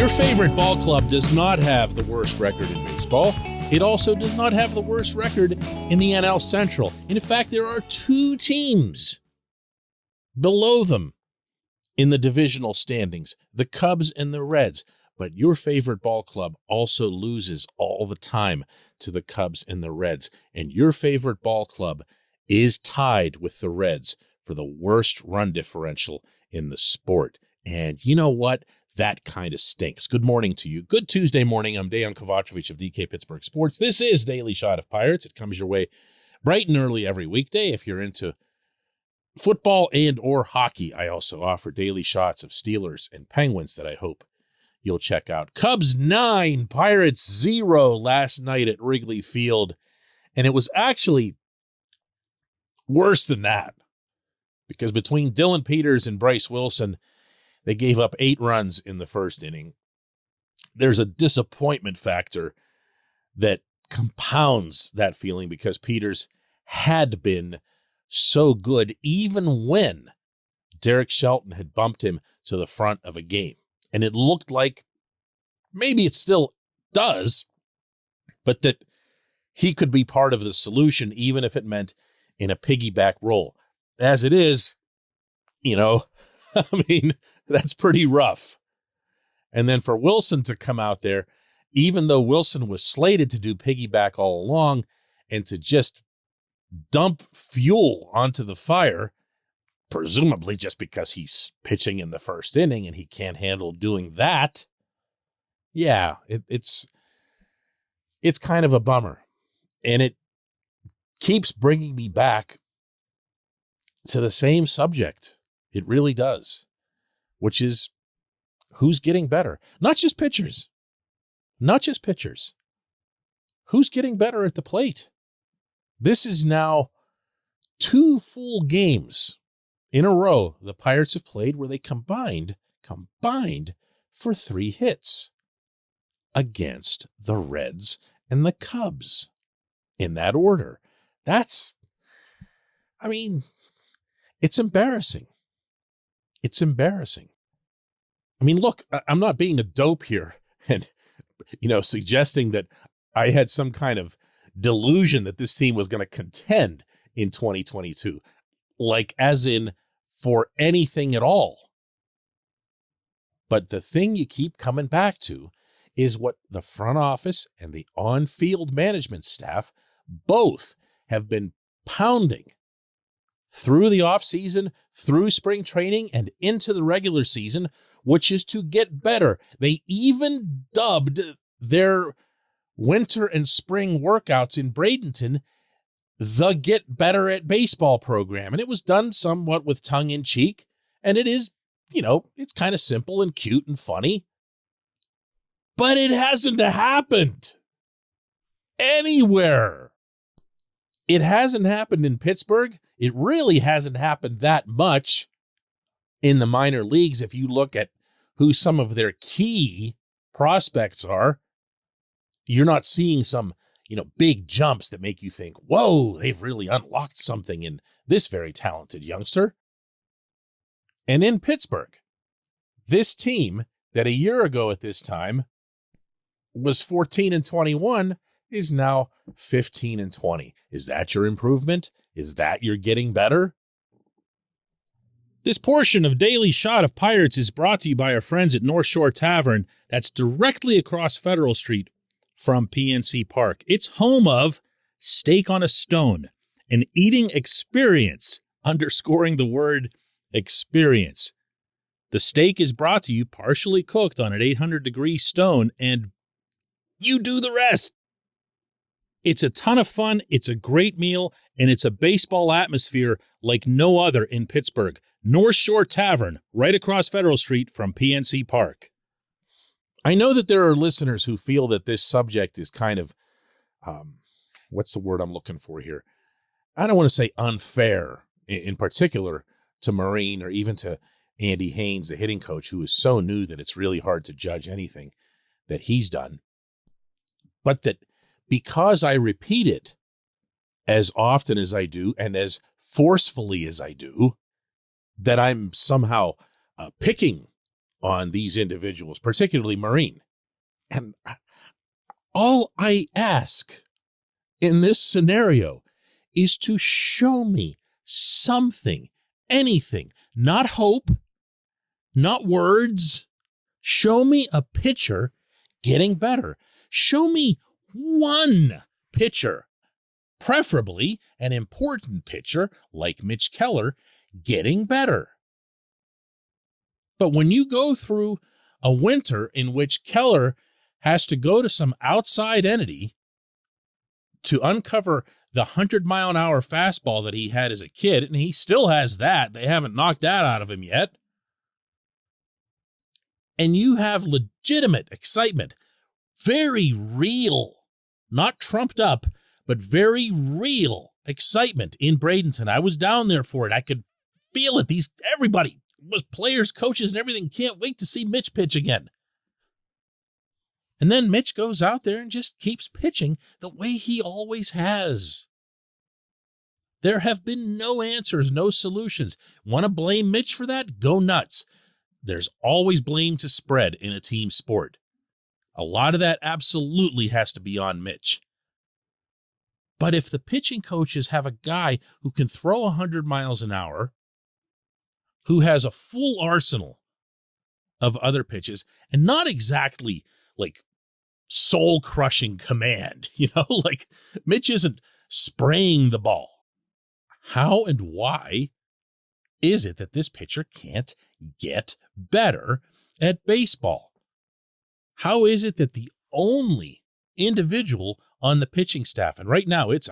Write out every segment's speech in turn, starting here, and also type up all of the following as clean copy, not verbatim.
Your favorite ball club does not have the worst record in baseball. It also does not have the worst record in the NL Central. In fact, there are two teams below them in the divisional standings, the Cubs and the Reds. But your favorite ball club also loses all the time to the Cubs and the Reds. And your favorite ball club is tied with the Reds for the worst run differential in the sport. And you know what? That kind of stinks. Good morning to you. Good Tuesday morning. I'm Dejan Kovacevic of DK Pittsburgh Sports. This is Daily Shot of Pirates. It comes your way bright and early every weekday. If you're into football and or hockey, I also offer daily shots of Steelers and Penguins that I hope you'll check out. Cubs 9, Pirates 0 last night at Wrigley Field. And it was actually worse than that, because between Dylan Peters and Bryce Wilson, they gave up 8 runs in the first inning. There's a disappointment factor that compounds that feeling because Peters had been so good even when Derek Shelton had bumped him to the front of a game. And it looked like, maybe it still does, but that he could be part of the solution, even if it meant in a piggyback role. As it is, that's pretty rough. And then for Wilson to come out there, even though Wilson was slated to do piggyback all along and to just dump fuel onto the fire, presumably just because he's pitching in the first inning and he can't handle doing that. Yeah, it's kind of a bummer. And it keeps bringing me back to the same subject. It really does. Which is who's getting better. Not just pitchers. Who's getting better at the plate? This is now 2 full games in a row the Pirates have played where they combined for 3 hits against the Reds and the Cubs in that order. It's embarrassing. It's embarrassing. Look, I'm not being a dope here and, suggesting that I had some kind of delusion that this team was going to contend in 2022, like as in for anything at all. But the thing you keep coming back to is what the front office and the on-field management staff both have been pounding through the offseason, through spring training, and into the regular season, which is to get better. They even dubbed their winter and spring workouts in Bradenton the Get Better at Baseball program. And it was done somewhat with tongue-in-cheek, and it is, it's kind of simple and cute and funny. But it hasn't happened anywhere. It hasn't happened in Pittsburgh. It really hasn't happened that much in the minor leagues. If you look at who some of their key prospects are, you're not seeing some, big jumps that make you think, whoa, they've really unlocked something in this very talented youngster. And in Pittsburgh, this team that a year ago at this time was 14-21 is now 15-20. Is that your improvement? Is that your getting better? This portion of Daily Shot of Pirates is brought to you by our friends at North Shore Tavern. That's directly across Federal Street from PNC Park. It's home of Steak on a Stone, an eating experience, underscoring the word experience. The steak is brought to you partially cooked on an 800-degree stone, and you do the rest. It's a ton of fun, it's a great meal, and it's a baseball atmosphere like no other in Pittsburgh. North Shore Tavern, right across Federal Street from PNC Park. I know that there are listeners who feel that this subject is kind of, what's the word I'm looking for here? I don't want to say unfair, in particular to Marine or even to Andy Haynes, the hitting coach, who is so new that it's really hard to judge anything that he's done. But that because I repeat it as often as I do and as forcefully as I do, that I'm somehow picking on these individuals, particularly Marine. And all I ask in this scenario is to show me something, anything, not hope, not words. Show me a pitcher getting better. Show me one pitcher, preferably an important pitcher like Mitch Keller, getting better. But when you go through a winter in which Keller has to go to some outside entity to uncover the 100-mile-an-hour fastball that he had as a kid, and he still has that. They haven't knocked that out of him yet. And you have legitimate excitement, very real, not trumped up, but very real excitement in Bradenton. I was down there for it. I could feel it. Everybody was players, coaches, and everything. Can't wait to see Mitch pitch again. And then Mitch goes out there and just keeps pitching the way he always has. There have been no answers, no solutions. Want to blame Mitch for that? Go nuts. There's always blame to spread in a team sport. A lot of that absolutely has to be on Mitch. But if the pitching coaches have a guy who can throw 100 miles an hour, who has a full arsenal of other pitches, and not exactly like soul-crushing command, like Mitch isn't spraying the ball. How and why is it that this pitcher can't get better at baseball? How is it that the only individual on the pitching staff, and right now it's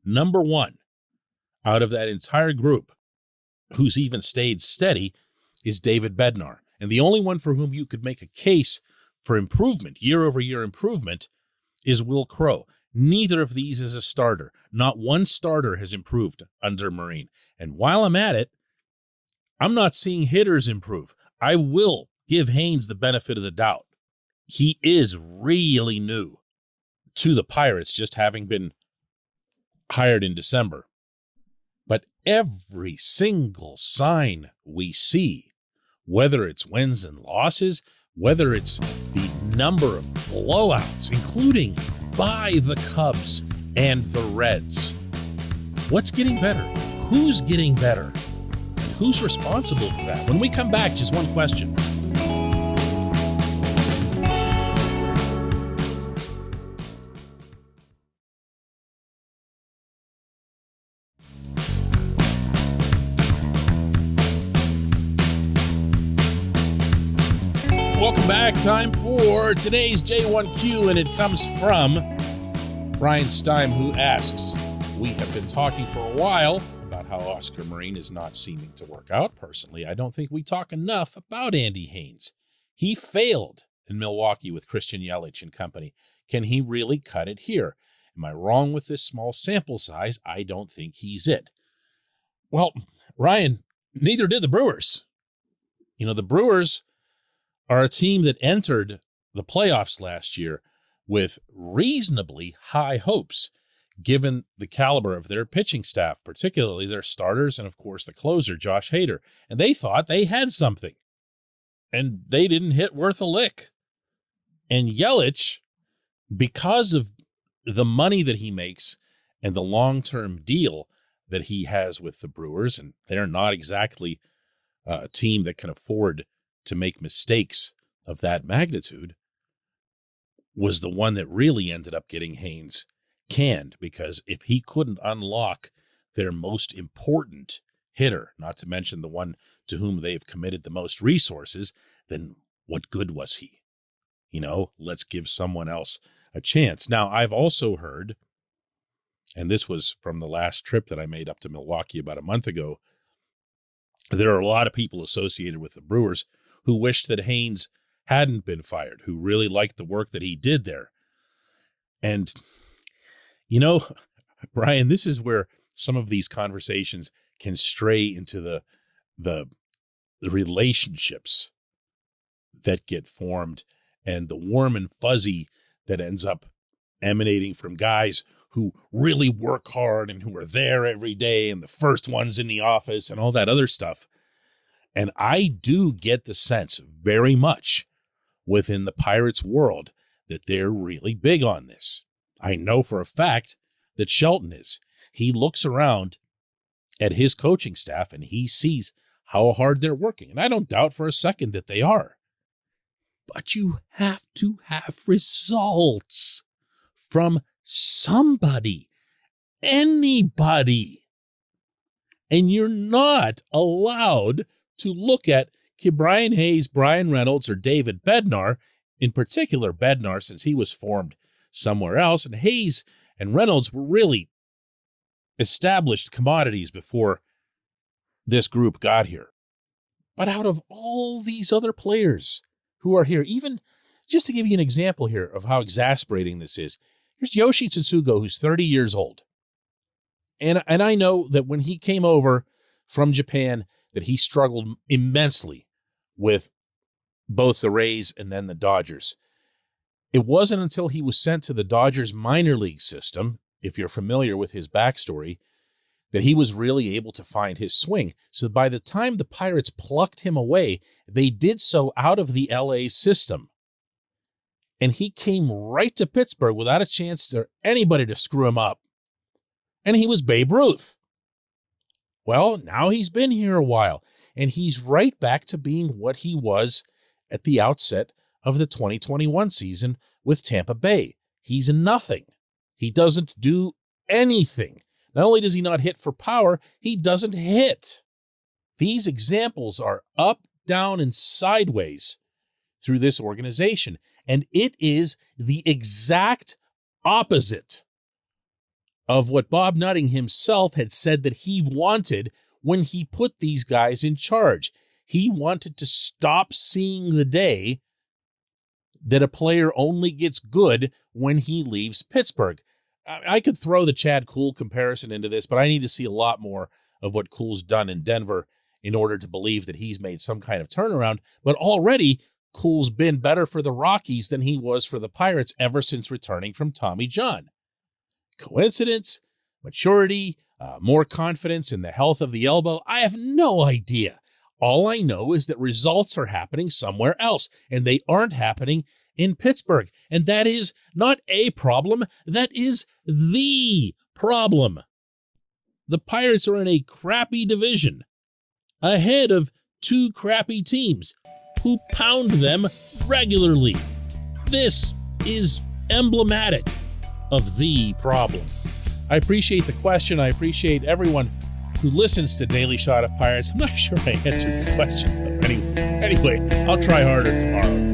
number one out of that entire group who's even stayed steady, is David Bednar. And the only one for whom you could make a case for improvement, year-over-year improvement, is Will Crowe. Neither of these is a starter. Not one starter has improved under Marine. And while I'm at it, I'm not seeing hitters improve. I will give Haynes the benefit of the doubt. He is really new to the Pirates, just having been hired in December. But every single sign we see, whether it's wins and losses, whether it's the number of blowouts, including by the Cubs and the Reds, what's getting better? Who's getting better? And who's responsible for that? When we come back, just one question. Welcome back. Time for today's J1Q, and it comes from Brian Stein, who asks, we have been talking for a while about how Oscar Marine is not seeming to work out. Personally, I don't think we talk enough about Andy Haynes. He failed in Milwaukee with Christian Yelich and company. Can he really cut it here? Am I wrong with this small sample size? I don't think he's it. Well, Ryan, neither did the Brewers. The Brewers are a team that entered the playoffs last year with reasonably high hopes, given the caliber of their pitching staff, particularly their starters and, of course, the closer, Josh Hader. And they thought they had something, and they didn't hit worth a lick. And Yelich, because of the money that he makes and the long-term deal that he has with the Brewers, and they're not exactly a team that can afford to make mistakes of that magnitude, was the one that really ended up getting Haynes canned, because if he couldn't unlock their most important hitter, not to mention the one to whom they've committed the most resources, then what good was he? Let's give someone else a chance. Now, I've also heard, and this was from the last trip that I made up to Milwaukee about a month ago, there are a lot of people associated with the Brewers who wished that Haynes hadn't been fired, who really liked the work that he did there. And, Brian, this is where some of these conversations can stray into the relationships that get formed and the warm and fuzzy that ends up emanating from guys who really work hard and who are there every day and the first ones in the office and all that other stuff. And I do get the sense very much within the Pirates world that they're really big on this. I know for a fact that Shelton is. He looks around at his coaching staff and he sees how hard they're working. And I don't doubt for a second that they are. But you have to have results from somebody, anybody. And you're not allowed to look at Brian Hayes, Brian Reynolds, or David Bednar, in particular Bednar, since he was formed somewhere else. And Hayes and Reynolds were really established commodities before this group got here. But out of all these other players who are here, even just to give you an example here of how exasperating this is, here's Yoshi Tsutsugo, who's 30 years old. And I know that when he came over from Japan, that he struggled immensely with both the Rays and then the Dodgers. It wasn't until he was sent to the Dodgers minor league system, if you're familiar with his backstory, that he was really able to find his swing. So by the time the Pirates plucked him away, they did so out of the LA system. And he came right to Pittsburgh without a chance for anybody to screw him up. And he was Babe Ruth. Well, now he's been here a while, and he's right back to being what he was at the outset of the 2021 season with Tampa Bay. He's nothing. He doesn't do anything. Not only does he not hit for power, he doesn't hit. These examples are up, down, and sideways through this organization, and it is the exact opposite of what Bob Nutting himself had said that he wanted when he put these guys in charge. He wanted to stop seeing the day that a player only gets good when he leaves Pittsburgh. I could throw the Chad Kuhl comparison into this, but I need to see a lot more of what Kuhl's done in Denver in order to believe that he's made some kind of turnaround. But already, Kuhl's been better for the Rockies than he was for the Pirates ever since returning from Tommy John. Coincidence? Maturity? More confidence in the health of the elbow? I have no idea. All I know is that results are happening somewhere else, and they aren't happening in Pittsburgh. And that is not a problem. That is the problem. The Pirates are in a crappy division, ahead of two crappy teams who pound them regularly. This is emblematic of the problem. I appreciate the question. I appreciate everyone who listens to Daily Shot of Pirates. I'm not sure I answered the question, though. Anyway, I'll try harder tomorrow.